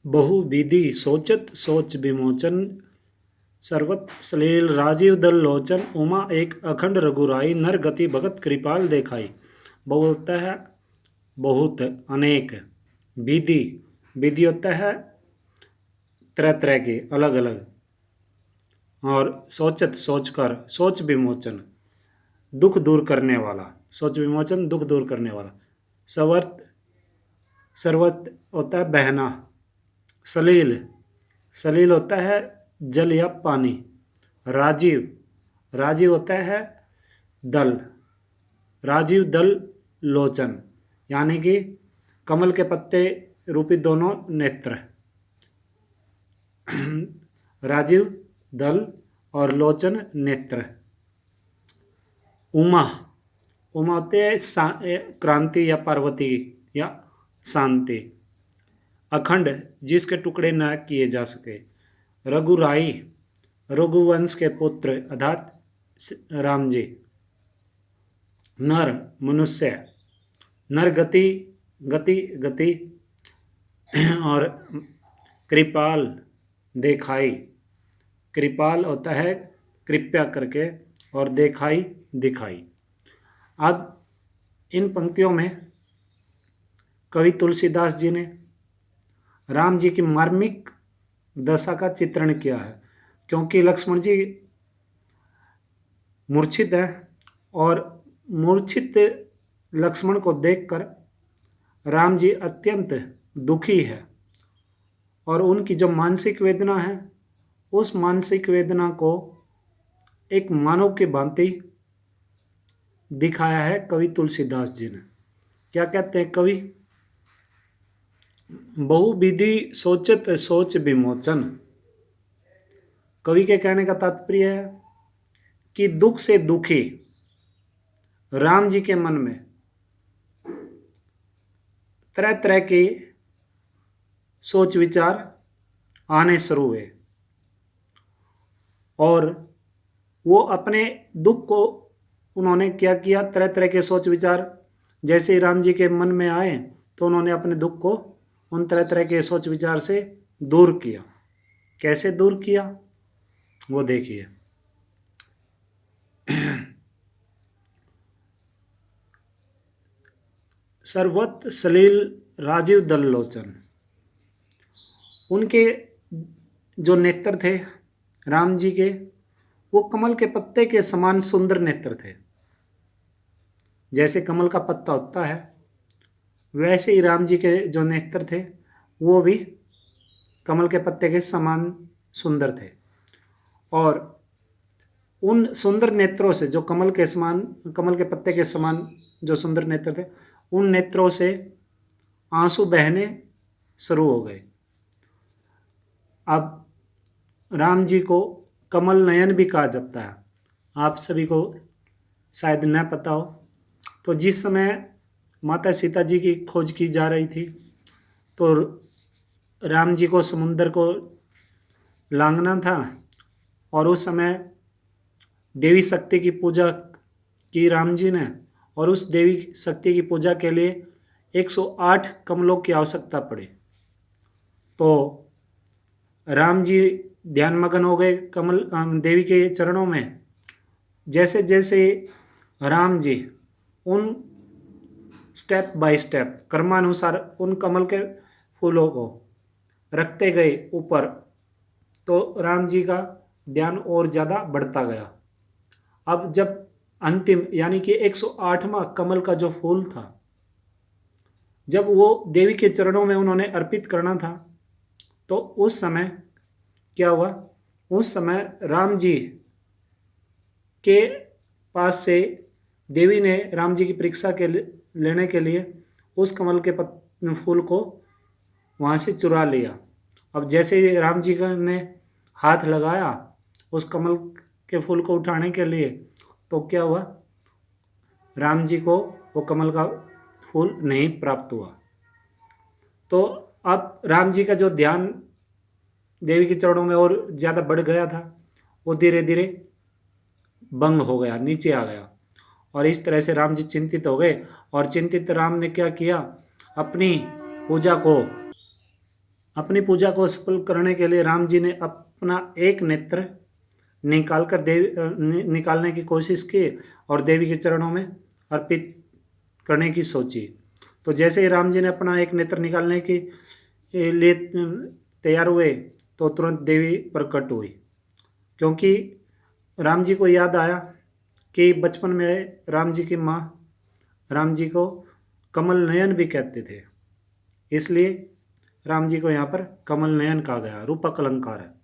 बहुविधि सोचत सोच विमोचन, सर्वत सलील राजीव दल लोचन, उमा एक अखंड रघुराई, नर गति भगत कृपाल देखाई। बहु होता है बहुत, अनेक। विधि, विधि होता है तरह तरह के, अलग अलग। और सोचत सोच कर, सोच विमोचन, दुख दूर करने वाला, सोच विमोचन दुख दूर करने वाला। सवर्त, सर्वत होता है बहना। सलील, सलील होता है जल या पानी। राजीव, राजीव होता है दल, राजीव दल लोचन, यानी कि कमल के पत्ते रूपी दोनों नेत्र। राजीव दल और लोचन नेत्र। उमा, उमा होते हैं क्रांति या पार्वती या शांति। अखंड, जिसके टुकड़े न किए जा सके। रघुराई, रघुवंश के पुत्र अर्थात राम जी। नर, मनुष्य। नर गति, गति गति। और कृपाल, देखाई। कृपाल होता है कृपया करके, और देखाई दिखाई। अब इन पंक्तियों में कवि तुलसीदास जी ने राम जी की मार्मिक दशा का चित्रण किया है, क्योंकि लक्ष्मण जी मूर्छित हैं और मूर्छित लक्ष्मण को देखकर राम जी अत्यंत दुखी है, और उनकी जो मानसिक वेदना है उस मानसिक वेदना को एक मानव की भांति दिखाया है कवि तुलसीदास जी ने। क्या कहते हैं कवि? बहुविधि सोचत सोच विमोचन। कवि के कहने का तात्पर्य है कि दुख से दुखी राम जी के मन में तरह तरह के सोच विचार आने शुरू हुए, और वो अपने दुख को उन्होंने क्या किया, तरह तरह के सोच विचार जैसे ही राम जी के मन में आए तो उन्होंने अपने दुख को उन तरह तरह के सोच विचार से दूर किया। कैसे दूर किया वो देखिए। सर्वत सलील राजीव दल लोचन, उनके जो नेत्र थे राम जी के, वो कमल के पत्ते के समान सुंदर नेत्र थे। जैसे कमल का पत्ता होता है वैसे ही राम जी के जो नेत्र थे वो भी कमल के पत्ते के समान सुंदर थे। और उन सुंदर नेत्रों से, जो कमल के समान, कमल के पत्ते के समान जो सुंदर नेत्र थे, उन नेत्रों से आंसू बहने शुरू हो गए। अब राम जी को कमल नयन भी कहा जाता है, आप सभी को शायद न पता हो। तो जिस समय माता सीता जी की खोज की जा रही थी तो राम जी को समुद्र को लांघना था, और उस समय देवी शक्ति की पूजा की राम जी ने, और उस देवी शक्ति की पूजा के लिए 108 कमलों की आवश्यकता पड़ी। तो राम जी ध्यानमग्न हो गए कमल देवी के चरणों में। जैसे जैसे राम जी उन स्टेप बाय स्टेप कर्मानुसार उन कमल के फूलों को रखते गए ऊपर, तो राम जी का ध्यान और ज़्यादा बढ़ता गया। अब जब अंतिम यानी कि 108वां कमल का जो फूल था, जब वो देवी के चरणों में उन्होंने अर्पित करना था, तो उस समय क्या हुआ, उस समय राम जी के पास से देवी ने राम जी की परीक्षा के लेने के लिए उस कमल के फूल को वहाँ से चुरा लिया। अब जैसे ही राम जी ने हाथ लगाया उस कमल के फूल को उठाने के लिए, तो क्या हुआ, राम जी को वो कमल का फूल नहीं प्राप्त हुआ। तो अब राम जी का जो ध्यान देवी के चरणों में और ज़्यादा बढ़ गया था, वो धीरे धीरे भंग हो गया, नीचे आ गया। और इस तरह से राम जी चिंतित हो गए, और चिंतित राम ने क्या किया, अपनी पूजा को अपनी पूजा को सफल करने के लिए राम जी ने अपना एक नेत्र निकालने की कोशिश की और देवी के चरणों में अर्पित करने की सोची। तो जैसे ही राम जी ने अपना एक नेत्र निकालने के लिए तैयार हुए तो तुरंत देवी प्रकट हुई, क्योंकि राम जी को याद आया कि बचपन में राम जी की माँ राम जी को कमल नयन भी कहते थे, इसलिए राम जी को यहाँ पर कमल नयन कहा गया, रूपक अलंकार है।